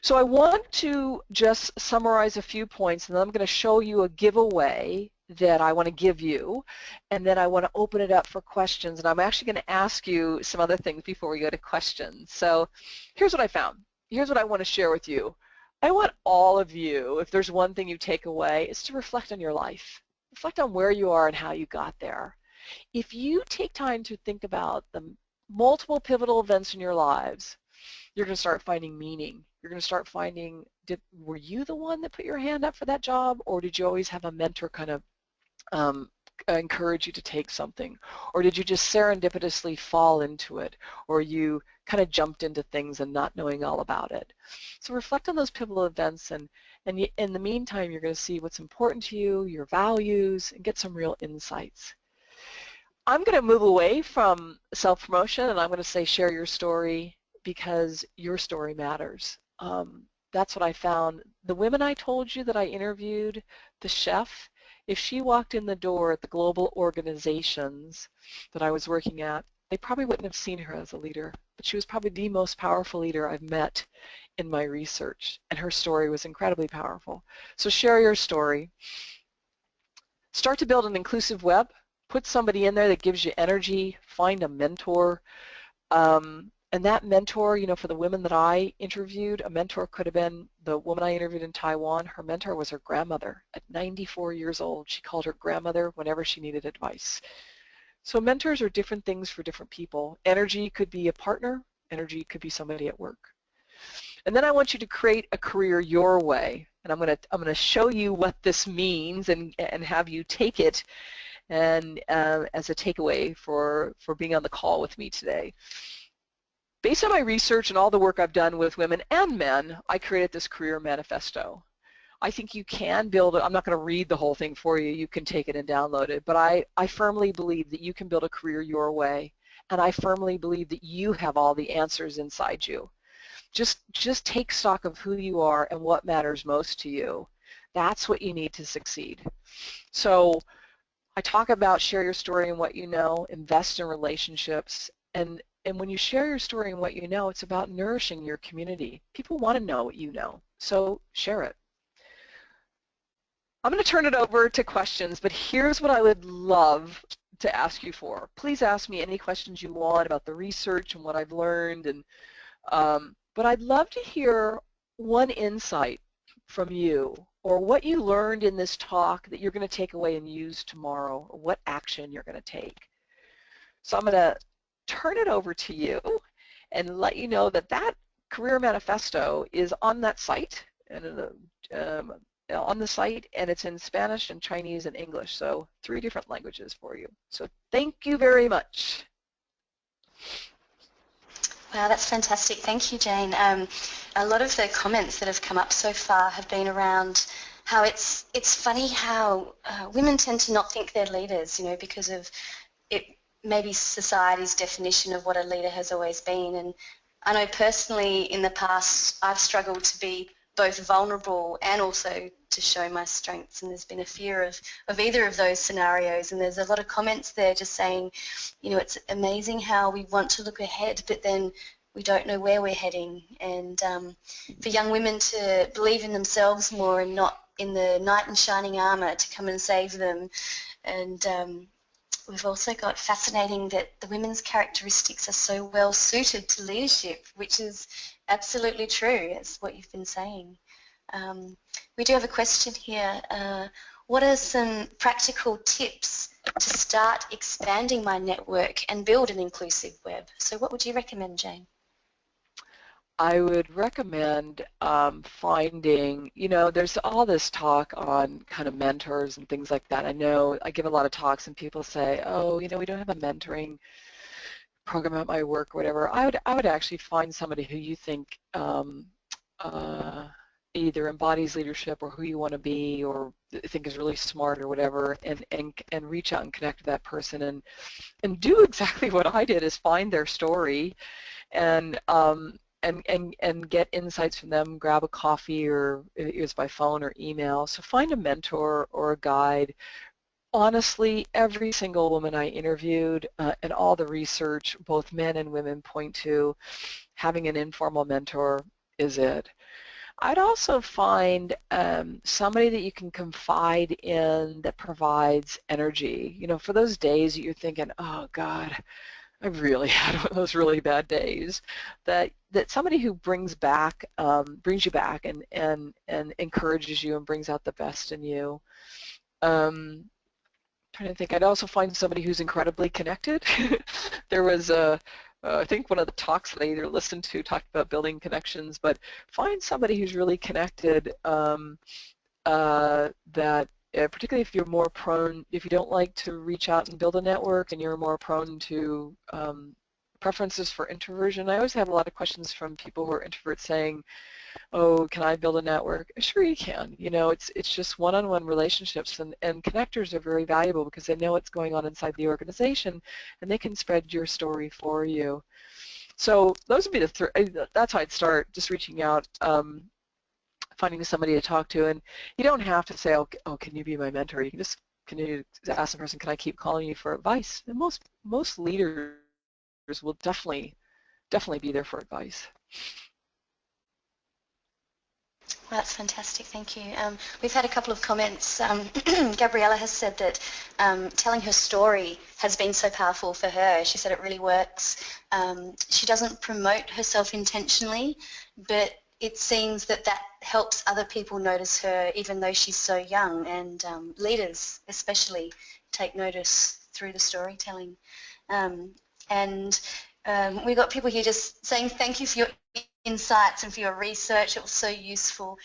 So I want to just summarize a few points, and then I'm going to show you a giveaway that I want to give you, and then I want to open it up for questions, and I'm actually going to ask you some other things before we go to questions. So here's what I found. Here's what I want to share with you. I want all of you, if there's one thing you take away, is to reflect on your life. Reflect on where you are and how you got there. If you take time to think about the multiple pivotal events in your lives, you're going to start finding meaning. You're going to start finding, were you the one that put your hand up for that job, or did you always have a mentor kind of encourage you to take something, or did you just serendipitously fall into it, or you kind of jumped into things and not knowing all about it? So reflect on those pivotal events, and in the meantime, you're going to see what's important to you, your values, and get some real insights. I'm going to move away from self-promotion, and I'm going to say share your story, because your story matters. That's what I found. The women I told you that I interviewed, the chef, if she walked in the door at the global organizations that I was working at, they probably wouldn't have seen her as a leader, but she was probably the most powerful leader I've met in my research, and her story was incredibly powerful. So share your story. Start to build an inclusive web. Put somebody in there that gives you energy. Find a mentor. And that mentor, for the women that I interviewed, a mentor could have been the woman I interviewed in Taiwan. Her mentor was her grandmother. At 94 years old, she called her grandmother whenever she needed advice. So mentors are different things for different people. Energy could be a partner. Energy could be somebody at work. And then I want you to create a career your way. And I'm going to show you what this means and have you take it and as a takeaway for being on the call with me today. Based on my research and all the work I've done with women and men, I created this career manifesto. I think you can build it. I'm not going to read the whole thing for you. You can take it and download it. But I firmly believe that you can build a career your way. And I firmly believe that you have all the answers inside you. just take stock of who you are and what matters most to you. That's what you need to succeed. So I talk about share your story and what you know, invest in relationships, and when you share your story and what you know, it's about nourishing your community. People want to know what you know, so share it. I'm going to turn it over to questions, but here's what I would love to ask you for. Please ask me any questions you want about the research and what I've learned, and but I'd love to hear one insight from you, or what you learned in this talk that you're going to take away and use tomorrow, or what action you're going to take. So I'm going to turn it over to you and let you know that that career manifesto is on that site, and on the site, and it's in Spanish and Chinese and English, so 3 different languages for you. So thank you very much. Wow, that's fantastic. Thank you, Jane. A lot of the comments that have come up so far have been around how it's funny how women tend to not think they're leaders, you know, because of it, maybe society's definition of what a leader has always been. And I know personally in the past I've struggled to be both vulnerable and also to show my strengths, and there's been a fear of either of those scenarios. And there's a lot of comments there just saying, you know, it's amazing how we want to look ahead, but then we don't know where we're heading. And for young women to believe in themselves more and not in the knight in shining armour to come and save them. And we've also got fascinating that the women's characteristics are so well suited to leadership, which is absolutely true. It's what you've been saying. We do have a question here. What are some practical tips to start expanding my network and build an inclusive web? So what would you recommend, Jane? I would recommend finding, you know, there's all this talk on kind of mentors and things like that. I know I give a lot of talks and people say, oh, you know, we don't have a mentoring program at my work or whatever. I would actually find somebody who you think either embodies leadership or who you want to be or think is really smart or whatever, and reach out and connect with that person and do exactly what I did, is find their story and get insights from them, grab a coffee, or it was by phone or email. So find a mentor or a guide. Honestly, every single woman I interviewed and all the research, both men and women, point to having an informal mentor is it. I'd also find somebody that you can confide in that provides energy. You know, for those days that you're thinking, oh God, I've really had one of those really bad days, that somebody who brings you back and encourages you and brings out the best in you. Trying to think, I'd also find somebody who's incredibly connected. There was I think one of the talks that I either listened to talked about building connections, but find somebody who's really connected that particularly if you're more prone, if you don't like to reach out and build a network and you're more prone to preferences for introversion. I always have a lot of questions from people who are introverts saying, oh, can I build a network? Sure you can. You know, it's just one-on-one relationships, and connectors are very valuable because they know what's going on inside the organization and they can spread your story for you. So those would be that's how I'd start, just reaching out, finding somebody to talk to. And you don't have to say, oh, can you be my mentor? You can just continue to ask the person, can I keep calling you for advice? And most leaders will definitely be there for advice. Well, that's fantastic, thank you. We've had a couple of comments. Gabriella has said that telling her story has been so powerful for her. She said it really works. She doesn't promote herself intentionally, but it seems that helps other people notice her even though she's so young, and leaders especially take notice through the storytelling. We've got people here just saying thank you for your insights and for your research. It was so useful.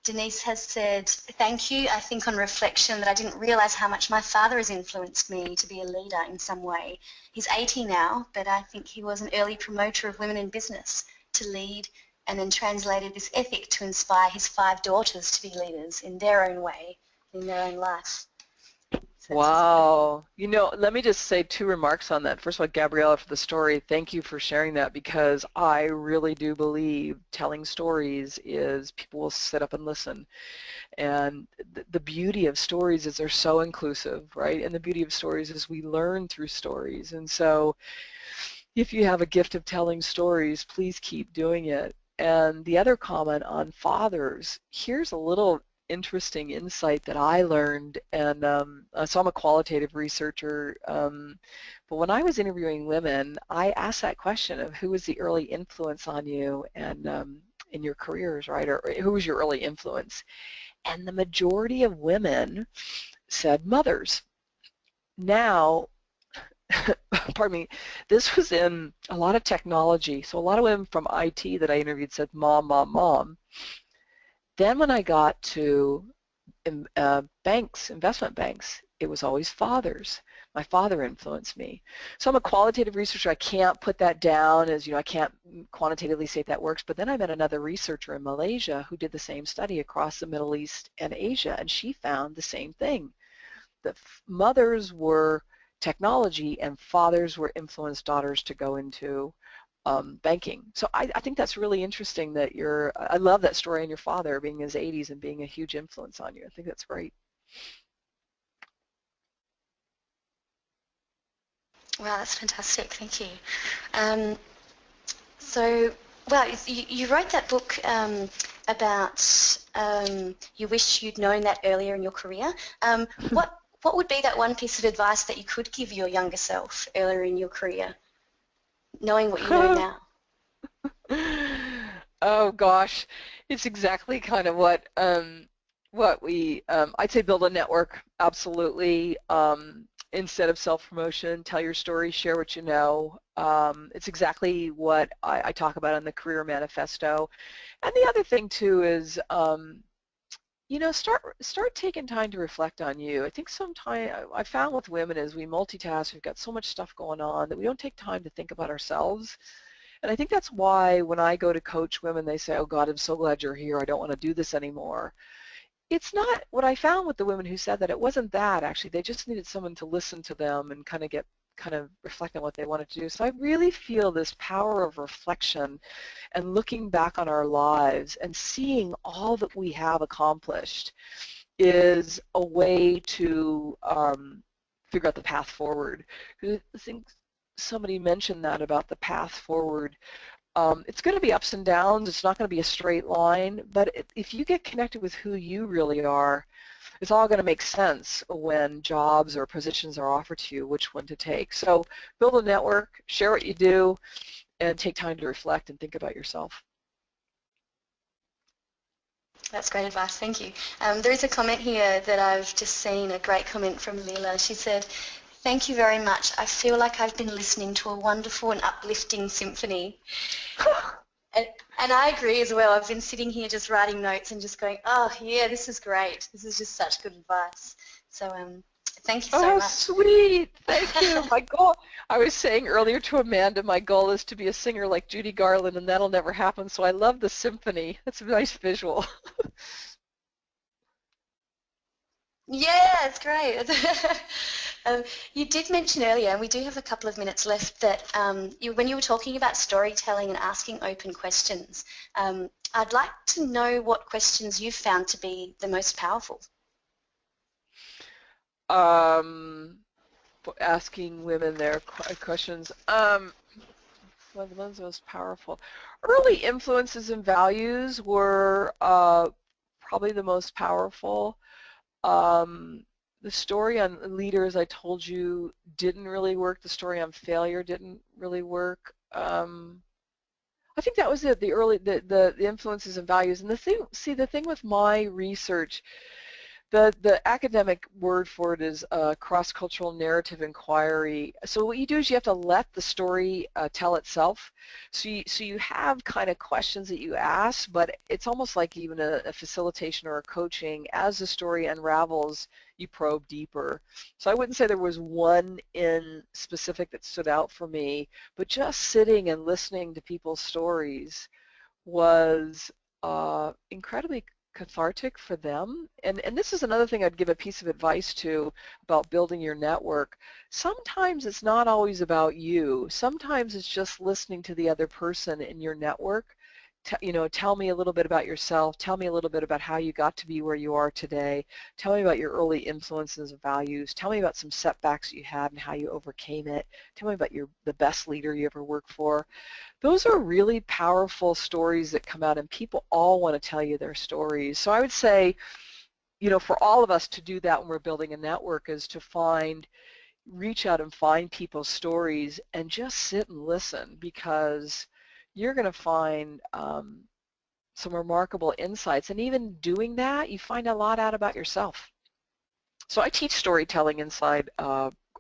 Denise has said, thank you. I think on reflection that I didn't realise how much my father has influenced me to be a leader in some way. He's 80 now, but I think he was an early promoter of women in business to lead, and then translated this ethic to inspire his 5 daughters to be leaders in their own way, in their own life. That's just great. Wow. Let me just say 2 remarks on that. First of all, Gabriella, for the story, thank you for sharing that, because I really do believe telling stories is people will sit up and listen. And the beauty of stories is they're so inclusive, right? And the beauty of stories is we learn through stories. And so if you have a gift of telling stories, please keep doing it. And the other comment on fathers, here's a little interesting insight that I learned. And so I'm a qualitative researcher, but when I was interviewing women, I asked that question of who was the early influence on you and in your careers, right? Or who was your early influence? And the majority of women said mothers. Now, pardon me, this was in a lot of technology. So a lot of women from IT that I interviewed said mom, mom, mom. Then when I got to banks, investment banks, it was always fathers. My father influenced me. So I'm a qualitative researcher. I can't put that down as, I can't quantitatively say if that works. But then I met another researcher in Malaysia who did the same study across the Middle East and Asia, and she found the same thing. The mothers were technology and fathers were influenced daughters to go into banking. So I think that's really interesting that I love that story on your father being in his 80s and being a huge influence on you. I think that's great. Wow, that's fantastic. Thank you. Um, so, well, you wrote that book about you wish you'd known that earlier in your career. What would be that one piece of advice that you could give your younger self earlier in your career, knowing what you know now? Oh gosh, it's exactly kind of what I'd say build a network, absolutely. Instead of self-promotion, tell your story, share what you know. It's exactly what I talk about in the Career Manifesto. And the other thing too is start taking time to reflect on you. I think sometimes I found with women is we multitask, we've got so much stuff going on that we don't take time to think about ourselves. And I think that's why when I go to coach women, they say, oh God, I'm so glad you're here. I don't want to do this anymore. It's not what I found with the women who said that. It wasn't that, actually. They just needed someone to listen to them and kind of reflect on what they wanted to do. So I really feel this power of reflection and looking back on our lives and seeing all that we have accomplished is a way to figure out the path forward. I think somebody mentioned that about the path forward. It's going to be ups and downs. It's not going to be a straight line, but if you get connected with who you really are, it's all going to make sense when jobs or positions are offered to you, which one to take. So build a network, share what you do, and take time to reflect and think about yourself. That's great advice, thank you. There is a comment here that I've just seen, a great comment from Leela. She said, thank you very much. I feel like I've been listening to a wonderful and uplifting symphony. And I agree as well. I've been sitting here just writing notes and just going, oh, yeah, this is great. This is just such good advice. So thank you so much. Oh, sweet. Thank you. My goal, I was saying earlier to Amanda, my goal is to be a singer like Judy Garland, and that'll never happen. So I love the symphony. That's a nice visual. Yeah, it's great. You did mention earlier, and we do have a couple of minutes left, that when you were talking about storytelling and asking open questions, I'd like to know what questions you've found to be the most powerful. Asking women their questions. One of the most powerful. Early influences and values were probably the most powerful. The story on leaders, I told you, didn't really work. The story on failure didn't really work. I think that was it. The influences and values. And the thing with my research, the academic word for it is cross-cultural narrative inquiry. So what you do is you have to let the story tell itself. So you have kind of questions that you ask, but it's almost like even a facilitation or a coaching. As the story unravels, you probe deeper. So I wouldn't say there was one in specific that stood out for me, but just sitting and listening to people's stories was incredibly cathartic for them. And this is another thing I'd give a piece of advice to about building your network. Sometimes it's not always about you. Sometimes it's just listening to the other person in your network. Tell me a little bit about yourself. Tell me a little bit about how you got to be where you are today. Tell me about your early influences and values. Tell me about some setbacks you had and how you overcame it. Tell me about the best leader you ever worked for. Those are really powerful stories that come out, and people all want to tell you their stories. So I would say, for all of us to do that when we're building a network is to reach out and find people's stories and just sit and listen, because you're going to find some remarkable insights. And even doing that, you find a lot out about yourself. So I teach storytelling inside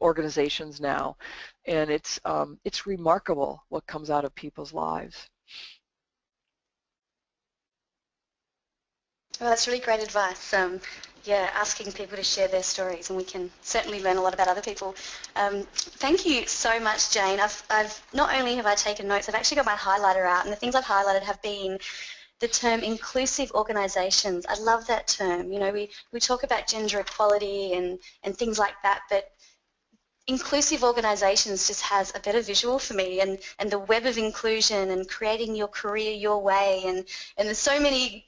organizations now, and it's remarkable what comes out of people's lives. Well, that's really great advice. Yeah, asking people to share their stories, and we can certainly learn a lot about other people. Thank you so much, Jane. I've not only have I taken notes, I've actually got my highlighter out, and the things I've highlighted have been the term inclusive organisations. I love that term. We talk about gender equality and things like that, but inclusive organisations just has a better visual for me, and the web of inclusion and creating your career your way, and there's so many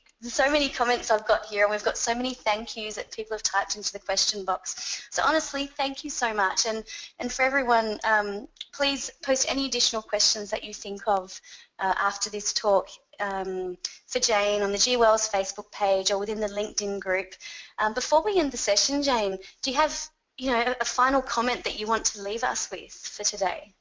comments I've got here, and we've got so many thank yous that people have typed into the question box. So honestly, thank you so much. And for everyone, please post any additional questions that you think of after this talk for Jane on the G Wells Facebook page or within the LinkedIn group. Before we end the session, Jane, do you have a final comment that you want to leave us with for today?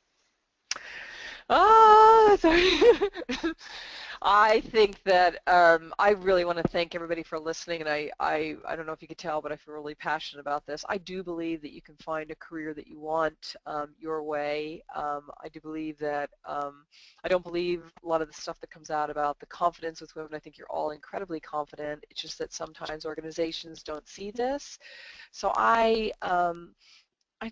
I think that I really want to thank everybody for listening, and I don't know if you could tell, but I feel really passionate about this. I do believe that you can find a career that you want your way. I do believe that I don't believe a lot of the stuff that comes out about the confidence with women. I think you're all incredibly confident. It's just that sometimes organizations don't see this. So I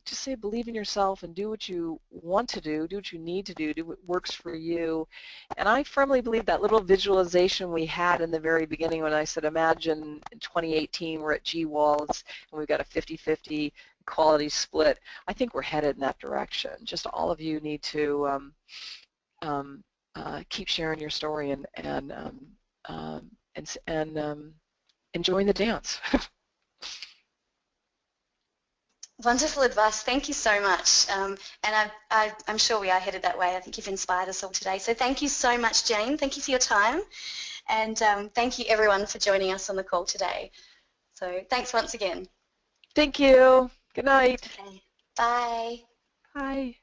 just say believe in yourself and do what you want to do what you need to do what works for you. And I firmly believe that little visualization we had in the very beginning when I said, imagine in 2018 we're at GWALS and we've got a 50-50 equality split. I think we're headed in that direction. Just all of you need to keep sharing your story and enjoying the dance. Wonderful advice. Thank you so much. And I'm sure we are headed that way. I think you've inspired us all today. So thank you so much, Jane. Thank you for your time. And thank you, everyone, for joining us on the call today. So thanks once again. Thank you. Good night. Okay. Bye. Bye.